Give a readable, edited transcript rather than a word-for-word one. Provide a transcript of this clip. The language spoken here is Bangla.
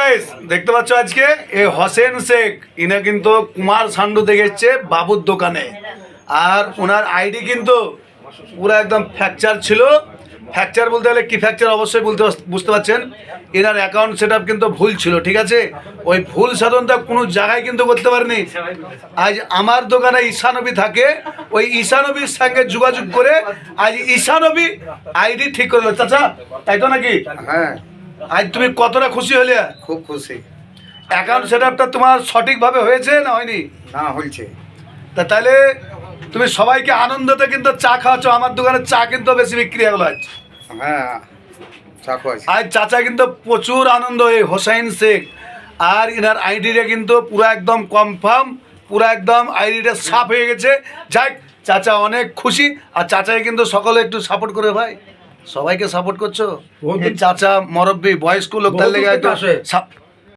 গাইস দেখতে পাচ্ছ আজকে এই হোসেন শেখ ইনা কিন্তু কুমার সান্ডু থেকে এসছে বাবুর দোকানে। আর ওনার আইডি কিন্তু পুরো একদম ফ্র্যাকচার ছিল। ফ্র্যাকচার বলতে গেলে কি ফ্র্যাকচার অবশ্যই বুঝতে পারছেন। এনার অ্যাকাউন্ট সেট আপ কিন্তু ভুল ছিল, ঠিক আছে। ওই ভুল সাধনটা কোনো জায়গায় কিন্তু করতে পারেনি। আজ আমার দোকানে ঈশানবী থাকে, ওই ঈশানবীর সঙ্গে যোগাযোগ করে আজ ঈশানবী আইডি ঠিক করে দিল। চাচা তাই তো নাকি? হ্যাঁ, আজ তুমি কতটা খুশি হলে? খুব খুশি। অ্যাকাউন্ট সেট আপটা তোমার সঠিকভাবে হয়েছে না হয়নি? না, হয়েছে। তাহলে তুমি সবাইকে আনন্দতে কিন্তু চা খাওয়াচ্ছ। আমার দোকানে চা কিন্তু বেশি বিক্রি হলো আজ। হ্যাঁ, চাকু আছে। আজ চাচা কিন্তু প্রচুর আনন্দ এই হোসেন শেখ। আর এনার আইডিটা কিন্তু পুরো একদম কনফার্ম, পুরো একদম আইডিটা সাফ হয়ে গেছে। যাক, চাচা অনেক খুশি। আর চাচাকে কিন্তু সকলে একটু সাপোর্ট করে ভাই, সবাইকে সাপোর্ট করছো। এই চাচা মরব্বী বয়স্ক লোক, তার লেগে হয়তো